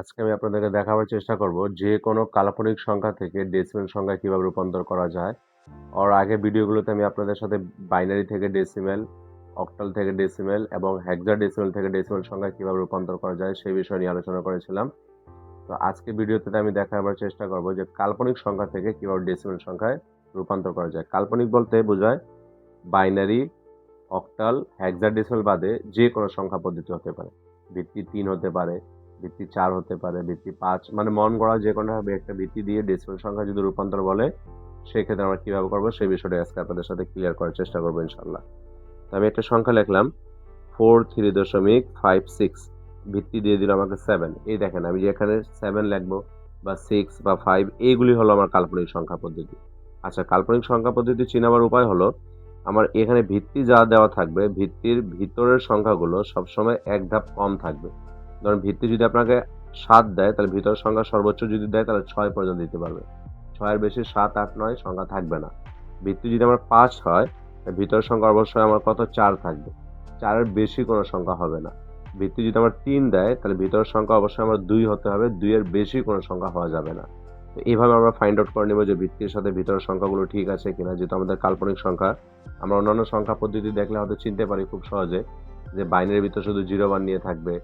আজকে আমি আপনাদেরকে দেখাবার চেষ্টা করব যে কোনো কাল্পনিক সংখ্যা থেকে ডেসিমেল সংখ্যায় কিভাবে রূপান্তর করা যায়। ওর আগে ভিডিওগুলোতে আমি আপনাদের সাথে বাইনারি থেকে ডেসিমেল, অক্টাল থেকে ডেসিমেল এবং হেক্সাডেসিমেল থেকে ডেসিমেল সংখ্যায় কিভাবে রূপান্তর করা যায় সেই বিষয় নিয়ে আলোচনা করেছিলাম। তো আজকে ভিডিওতে আমি দেখাবার চেষ্টা করব যে কাল্পনিক সংখ্যা থেকে কিভাবে ডেসিমেল সংখ্যায় রূপান্তর করা যায়। কাল্পনিক বলতে বোঝায় বাইনারি, অক্টাল, হেক্সাডেসিমাল বাদে যে কোনো সংখ্যা পদ্ধতি হতে পারে। ভিত্তি ৩ হতে পারে, ভিত্তি ৪ হতে পারে, ভিত্তি ৫, মানে মন গড়া যে কোনো একটা ভিত্তি দিয়ে ডেসিমাল সংখ্যা যদি রূপান্তর বলে সেক্ষেত্রে আমরা কিভাবে করবো সেই বিষয়টা আজকে আপনাদের সাথে ক্লিয়ার করার চেষ্টা করবো ইনশাল্লাহ। তো আমি একটা সংখ্যা লিখলাম 43.56, ভিত্তি দিয়ে দিল আমাকে 7। এই দেখেন আমি যে এখানে 7 লিখবো বা 6 বা 5, এইগুলি হলো আমার কাল্পনিক সংখ্যা পদ্ধতি। আচ্ছা, কাল্পনিক সংখ্যা পদ্ধতি চিনাবার উপায় হলো আমার এখানে ভিত্তি যা দেওয়া থাকবে ভিত্তির ভিতরের সংখ্যাগুলো সবসময় এক ধাপ কম থাকবে। ধরুন ভিত্তি যদি আপনাকে 7 দেয় তাহলে ভিতরের সংখ্যা সর্বোচ্চ যদি দেয় তাহলে 6 পর্যন্ত দিতে পারবে। 6-এর বেশি 7, 8, 9 সংখ্যা থাকবে না। ভিত্তি যদি আমার 5 হয় ভিতরের সংখ্যা অবশ্যই আমার কত 4 থাকবে। 4-এর বেশি কোনো সংখ্যা হবে না। ভিত্তি যদি আমার 3 দেয় তাহলে ভিতরের সংখ্যা অবশ্যই আমার 2 হতে হবে। 2-এর বেশি কোনো সংখ্যা হওয়া যাবে না। তো এইভাবে আমরা ফাইন্ড আউট করে নেব যে ভিত্তির সাথে ভিতরের সংখ্যাগুলো ঠিক আছে কিনা, যেহেতু আমাদের কাল্পনিক সংখ্যা। আমরা অন্যান্য সংখ্যা পদ্ধতি দেখলে হয়তো চিনতে পারি খুব সহজে যে বাইনারির ভিতর শুধু 0 মান নিয়ে থাকবে।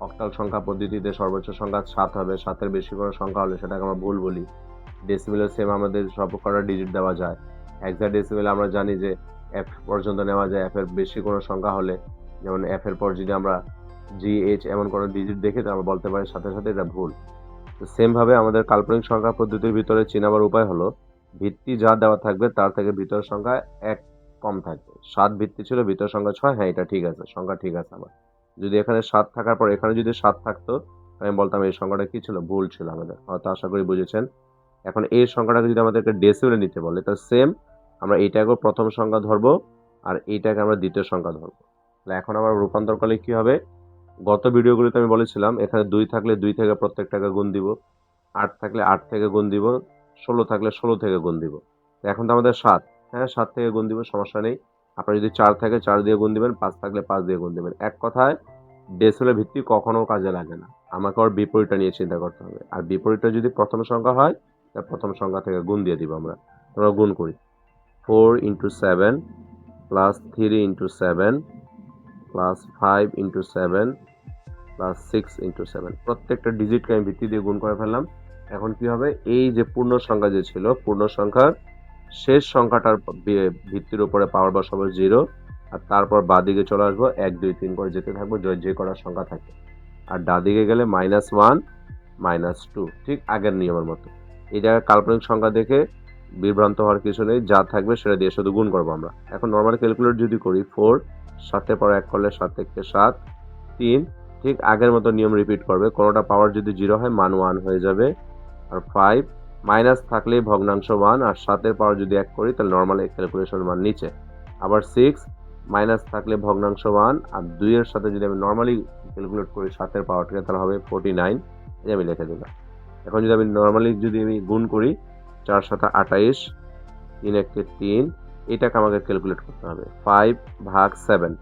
অক্টাল সংখ্যা পদ্ধতিতে সর্বোচ্চ সংখ্যা 7 হবে, 7-এর বেশি কোনো সংখ্যা হলে সেটাকে আমরা ভুল বলি। ডেসিমেলের সেম আমাদের সব কটা ডিজিট দেওয়া যায়। হেক্সাডেসিমেল আমরা জানি যে f পর্যন্ত নেওয়া যায়। f এর বেশি কোনো সংখ্যা হলে, যেমন f এর পর যদি আমরা GH এমন কোনো ডিজিট দেখি তো আমরা বলতে পারি সাথে সাথে এটা ভুল। তো সেম ভাবে আমাদের কাল্পনিক সংখ্যা পদ্ধতির ভিতরে চিনাবার উপায় হলো ভিত্তি যা দেওয়া থাকবে তার থেকে ভিতরের সংখ্যা 1 কম থাকবে। 7 ভিত্তি ছিল, ভিতরের সংখ্যা 6, হ্যাঁ এটা ঠিক আছে, সংখ্যা ঠিক আছে আমার। যদি এখানে 7 থাকার পর এখানে যদি 7 থাকতো আমি বলতাম এই সংখ্যাটা কি ছিল, ভুল ছিল আমাদের। হয়তো আশা করি বুঝেছেন। এখন এই সংখ্যাটাকে যদি আমাদেরকে ডেসিমেলে নিতে বলে তাহলে সেম আমরা এইটাকে প্রথম সংখ্যা ধরবো আর এইটাকে আমরা দ্বিতীয় সংখ্যা ধরবো। তাহলে এখন আমরা রূপান্তর করলে কি হবে, গত ভিডিওগুলোতে আমি বলেছিলাম এখানে 2 থাকলে 2 থেকে প্রত্যেকটাকে গুণ দিব, 8 থাকলে 8 থেকে গুণ দিব, 16 থাকলে 16 থেকে গুণ দিব। এখন তো আমাদের 7, হ্যাঁ 7 থেকে গুণ দিব, সমস্যা নেই। আপনার যদি 4 থাকে 4 দিয়ে গুণ দিবেন, 5 থাকলে 5 দিয়ে গুণ দিবেন। এক কথায় ডেসিমেলের ভিত্তি কখনো কাজে লাগে না, আমাকে ওর বিপরীতটা নিয়ে চিন্তা করতে হবে। আর বিপরীতটা যদি প্রথম সংখ্যা হয় তাহলে প্রথম সংখ্যা থেকে গুণ দিয়ে দিব আমরা। আমরা গুণ করি 4 × 7 প্লাস 3 × 7 প্লাস 5 × 7 প্লাস 6 × 7, প্রত্যেকটা ডিজিটকে আমি ভিত্তি দিয়ে গুণ করে ফেললাম। এখন কি হবে, এই যে পূর্ণ সংখ্যা যে ছিল পূর্ণ সংখ্যার শেষ সংখ্যাটার ভিত্তির উপরে পাওয়ার বসাবো 0, আর তারপর বাঁ দিকে চলে আসবো 1, 2, 3 করে যেতে থাকবো যে কটা সংখ্যা থাকে। আর ডান দিকে গেলে -1, -2, ঠিক আগের নিয়মের মতো। এই জায়গায় কাল্পনিক সংখ্যা দেখে বিভ্রান্ত হওয়ার কিছু নেই, যা থাকবে সেটা দিয়ে শুধু গুণ করবো আমরা। এখন নর্মাল ক্যালকুলেট যদি করি 4, 7-এর পর 1 করলে 7 থেকে 7, 3, ঠিক আগের মতো নিয়ম রিপিট করবে। কোনোটা পাওয়ার যদি 0 হয় মান 1 হয়ে যাবে। আর 5 মাইনাস থাকলেই ভগ্নাংশ 1, আর 7-এর পাওয়ার যদি 1 করি তাহলে নর্মাল ক্যালকুলেশন মান নিচে। আবার 6 মাইনাস থাকলে ভগ্নাংশ 1, আর 2 এর সাথে যদি আমি নর্মালি ক্যালকুলেট করি 7-এর পাওয়ারটাকে তাহলে হবে 49, এই আমি লিখে দিলাম। এখন যদি আমি নর্মালি গুণ করি 4 7 28, 3 1 3, এটাকে আমাকে ক্যালকুলেট করতে হবে 5/7,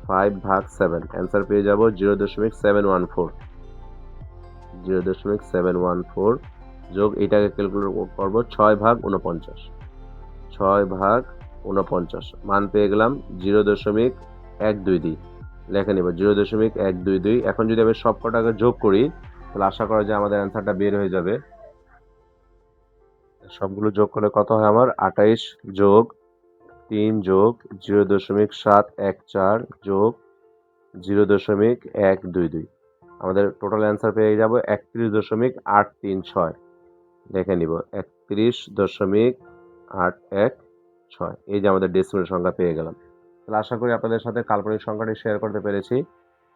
5/7, অ্যান্সার পেয়ে যাব 0.714, 0.714 যোগ এটাকে ক্যালকুলেট করবো 6/49, 6/49, মান পেয়ে গেলাম 0.122, লেখে নিব 0.122। এখন যদি আমি সব কটাকে যোগ করি তাহলে আশা করা যায় আমাদের অ্যান্সারটা বের হয়ে যাবে। সবগুলো যোগ করলে কত হয় আমার 28 যোগ 3 যোগ 0.714 যোগ 0.122, আমাদের টোটাল অ্যান্সার পেয়ে যাব 31.836, দেখে নিব 31.816। এই যে আমাদের ডেসিমেল সংখ্যা পেয়ে গেলাম। তাহলে আশা করি আপনাদের সাথে কাল্পনিক সংখ্যাটি শেয়ার করতে পেরেছি।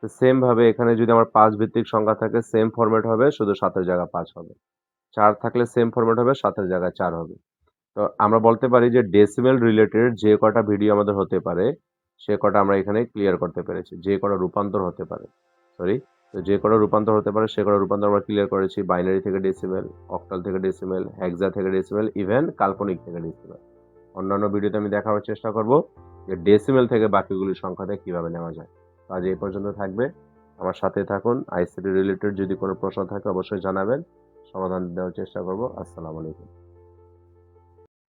তো সেম ভাবে এখানে যদি আমার 5 ভিত্তিক সংখ্যা থাকে সেম ফরম্যাট হবে, শুধু 7-এর জায়গায় 5 হবে। 4 থাকলে সেম ফরম্যাট হবে, 7-এর জায়গায় 4 হবে। তো আমরা বলতে পারি যে ডেসিমেল রিলেটেড যে কটা ভিডিও আমাদের হতে পারে সে কটা আমরা এখানে ক্লিয়ার করতে পেরেছি। যে কটা রূপান্তর হতে পারে, সরি, তো যে কটা রূপান্তর হতে পারে সে কটা রূপান্তর আমরা ক্লিয়ার করেছি। বাইনারি থেকে ডেসিমেল, অক্টাল থেকে ডেসিমেল, হেক্সা থেকে ডেসিমেল, ইভেন কাল্পনিক থেকে ডেসিমেল। অন্যান্য ভিডিওতে আমি দেখাবার চেষ্টা করব যে ডেসিমেল থেকে বাকিগুলি সংখ্যাতে কিভাবে নেওয়া যায়। আজ এই পর্যন্ত থাকবে। আমার সাথে থাকুন। আইসিটি রিলেটেড যদি কোনো প্রশ্ন থাকে অবশ্যই জানাবেন, সমাধান দেওয়ার চেষ্টা করব। আসসালামু আলাইকুম।